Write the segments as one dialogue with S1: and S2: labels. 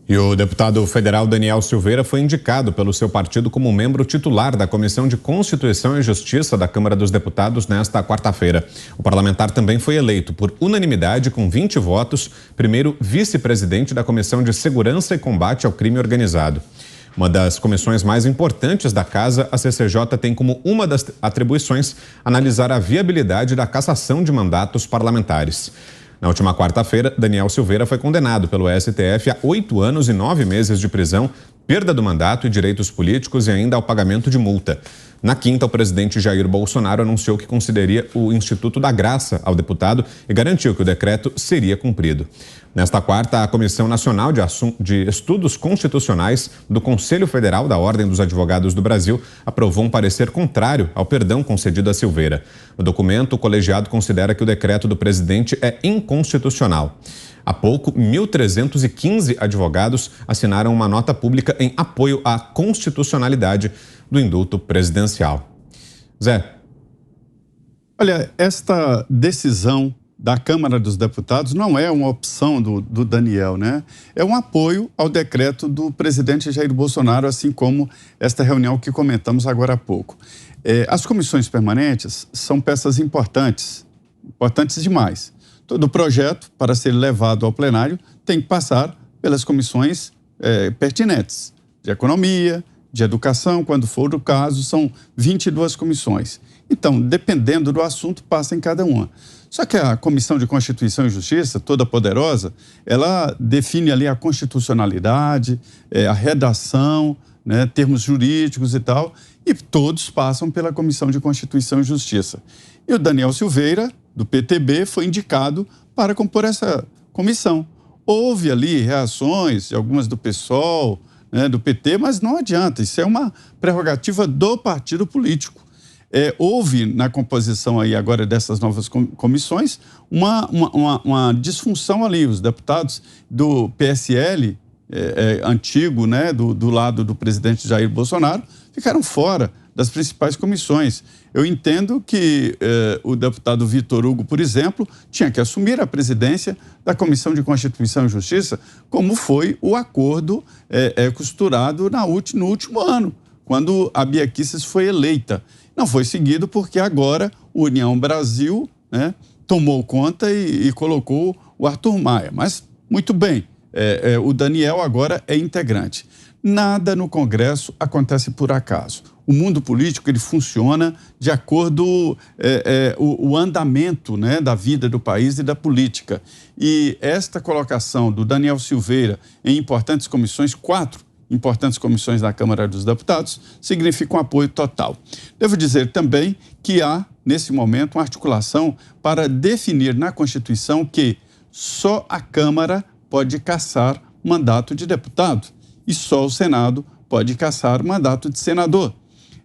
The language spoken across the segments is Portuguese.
S1: E o deputado federal Daniel Silveira foi indicado pelo seu partido como membro titular da Comissão de Constituição e Justiça da Câmara dos Deputados nesta quarta-feira. O parlamentar também foi eleito por unanimidade com 20 votos, primeiro vice-presidente da Comissão de Segurança e Combate ao Crime Organizado. Uma das comissões mais importantes da Casa, a CCJ tem como uma das atribuições analisar a viabilidade da cassação de mandatos parlamentares. Na última quarta-feira, Daniel Silveira foi condenado pelo STF a 8 anos e 9 meses de prisão, perda do mandato e direitos políticos e ainda ao pagamento de multa. Na quinta, o presidente Jair Bolsonaro anunciou que concederia o Instituto da Graça ao deputado e garantiu que o decreto seria cumprido. Nesta quarta, a Comissão Nacional de Estudos Constitucionais do Conselho Federal da Ordem dos Advogados do Brasil aprovou um parecer contrário ao perdão concedido a Silveira. No documento, o colegiado considera que o decreto do presidente é inconstitucional. Há pouco, 1.315 advogados assinaram uma nota pública em apoio à constitucionalidade do indulto presidencial. Zé.
S2: Olha, esta decisão da Câmara dos Deputados não é uma opção do Daniel, né? É um apoio ao decreto do presidente Jair Bolsonaro, assim como esta reunião que comentamos agora há pouco. As comissões permanentes são peças importantes demais. Todo projeto, para ser levado ao plenário, tem que passar pelas comissões pertinentes, de economia, de educação, quando for o caso, são 22 comissões. Então, dependendo do assunto, passa em cada uma. Só que a Comissão de Constituição e Justiça, toda poderosa, ela define ali a constitucionalidade, a redação, né, termos jurídicos e tal, e todos passam pela Comissão de Constituição e Justiça. E o Daniel Silveira, do PTB, foi indicado para compor essa comissão. Houve ali reações, algumas do PSOL, né, do PT, mas não adianta, isso é uma prerrogativa do partido político. Houve na composição aí agora dessas novas comissões uma disfunção ali. Os deputados do PSL antigo, né, do lado do presidente Jair Bolsonaro, ficaram fora das principais comissões. Eu entendo que o deputado Vitor Hugo, por exemplo, tinha que assumir a presidência da Comissão de Constituição e Justiça, como foi o acordo costurado no último ano, quando a Bia Kicis foi eleita. Não foi seguido porque agora o União Brasil, né, tomou conta e colocou o Arthur Maia. Mas, muito bem, o Daniel agora é integrante. Nada no Congresso acontece por acaso. O mundo político ele funciona de acordo o andamento, né, da vida do país e da política. E esta colocação do Daniel Silveira em importantes comissões, 4 importantes comissões da Câmara dos Deputados, significa um apoio total. Devo dizer também que há, nesse momento, uma articulação para definir na Constituição que só a Câmara pode cassar mandato de deputado e só o Senado pode cassar mandato de senador.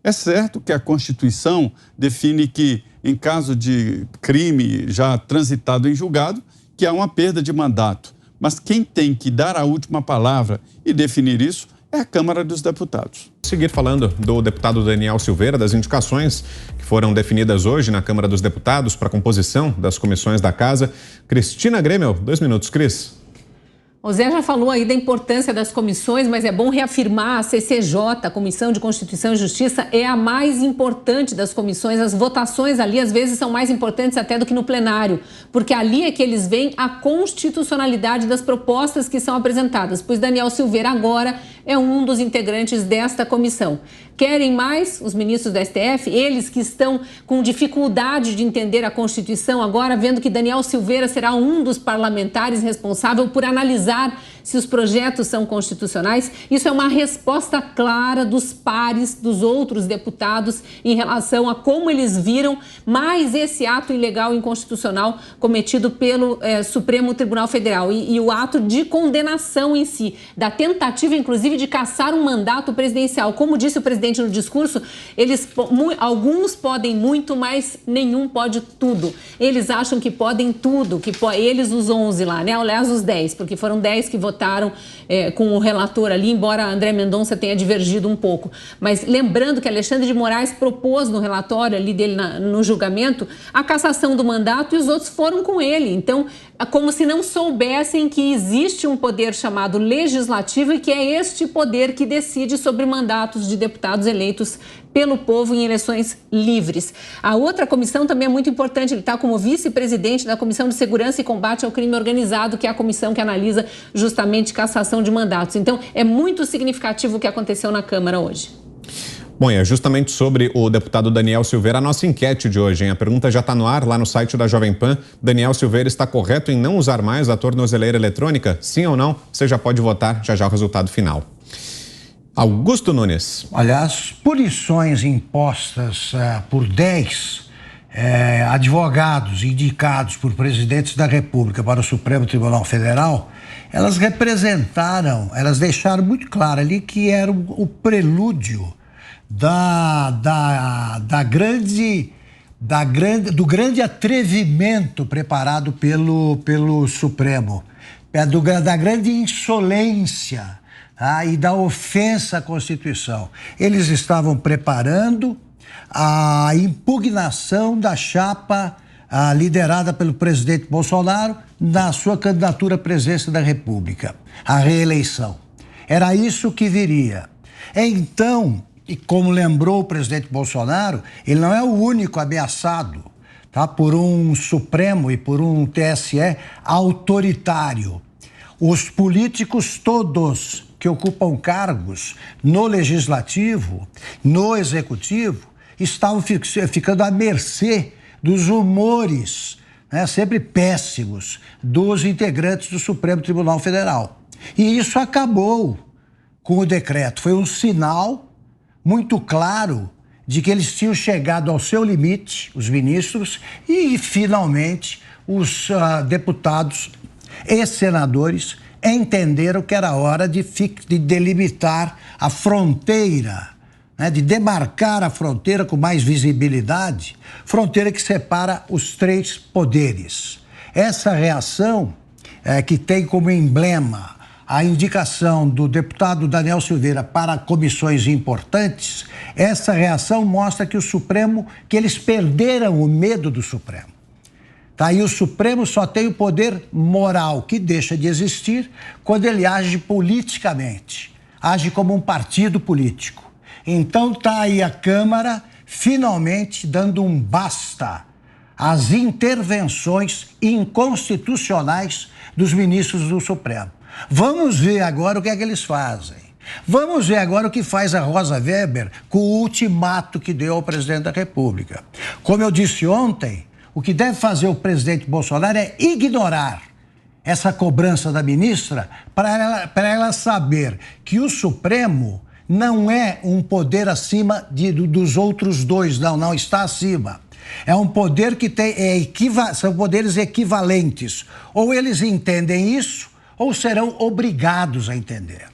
S2: É certo que a Constituição define que, em caso de crime já transitado em julgado, que há uma perda de mandato. Mas quem tem que dar a última palavra e definir isso é a Câmara dos Deputados.
S1: Seguir falando do deputado Daniel Silveira, das indicações que foram definidas hoje na Câmara dos Deputados para a composição das comissões da Casa. Cristina Grêmio, 2 minutos, Cris.
S3: O Zé já falou aí da importância das comissões, mas é bom reafirmar a CCJ, a Comissão de Constituição e Justiça, é a mais importante das comissões. As votações ali, às vezes, são mais importantes até do que no plenário, porque ali é que eles veem a constitucionalidade das propostas que são apresentadas, pois Daniel Silveira agora é um dos integrantes desta comissão. Querem mais os ministros do STF, eles que estão com dificuldade de entender a Constituição, agora vendo que Daniel Silveira será um dos parlamentares responsável por analisar se os projetos são constitucionais. Isso é uma resposta clara dos pares, dos outros deputados, em relação a como eles viram mais esse ato ilegal e inconstitucional cometido pelo Supremo Tribunal Federal e o ato de condenação em si, da tentativa, inclusive, de cassar um mandato presidencial. Como disse o presidente presidente no discurso, alguns podem muito, mas nenhum pode tudo. Eles acham que podem tudo, eles os 11 lá, né? Aliás, os 10, porque foram 10 que votaram com o relator ali, embora André Mendonça tenha divergido um pouco. Mas lembrando que Alexandre de Moraes propôs no relatório ali dele no julgamento a cassação do mandato e os outros foram com ele. Então, como se não soubessem que existe um poder chamado legislativo e que é este poder que decide sobre mandatos de deputados eleitos pelo povo em eleições livres. A outra comissão também é muito importante, ele está como vice-presidente da Comissão de Segurança e Combate ao Crime Organizado, que é a comissão que analisa justamente cassação de mandatos. Então, é muito significativo o que aconteceu na Câmara hoje.
S1: Bom, é justamente sobre o deputado Daniel Silveira a nossa enquete de hoje, hein? A pergunta já está no ar lá no site da Jovem Pan. Daniel Silveira está correto em não usar mais a tornozeleira eletrônica? Sim ou não? Você já pode votar, já o resultado final. Augusto Nunes.
S4: Olha, as punições impostas por 10 advogados indicados por presidentes da República para o Supremo Tribunal Federal, elas deixaram muito claro ali que era o prelúdio do grande atrevimento preparado pelo Supremo, da grande insolência e da ofensa à Constituição. Eles estavam preparando a impugnação da chapa liderada pelo presidente Bolsonaro na sua candidatura à presidência da República, a reeleição. Era isso que viria. Então, e como lembrou o presidente Bolsonaro, ele não é o único ameaçado, por um Supremo e por um TSE autoritário. Os políticos todos que ocupam cargos no Legislativo, no Executivo, estavam ficando à mercê dos humores, sempre péssimos, dos integrantes do Supremo Tribunal Federal. E isso acabou com o decreto. Foi um sinal muito claro de que eles tinham chegado ao seu limite, os ministros, e finalmente os deputados e senadores entenderam que era hora de delimitar a fronteira, de demarcar a fronteira com mais visibilidade, fronteira que separa os 3 poderes. Essa reação que tem como emblema a indicação do deputado Daniel Silveira para comissões importantes, essa reação mostra que que eles perderam o medo do Supremo. E o Supremo só tem o poder moral, que deixa de existir quando ele age politicamente, age como um partido político. Então está aí a Câmara finalmente dando um basta às intervenções inconstitucionais dos ministros do Supremo. Vamos ver agora o que é que eles fazem. Vamos ver agora o que faz a Rosa Weber com o ultimato que deu ao presidente da República. Como eu disse ontem, o que deve fazer o presidente Bolsonaro é ignorar essa cobrança da ministra para ela saber que o Supremo não é um poder acima dos outros 2, não está acima. É um poder que são poderes equivalentes. Ou eles entendem isso, ou serão obrigados a entender.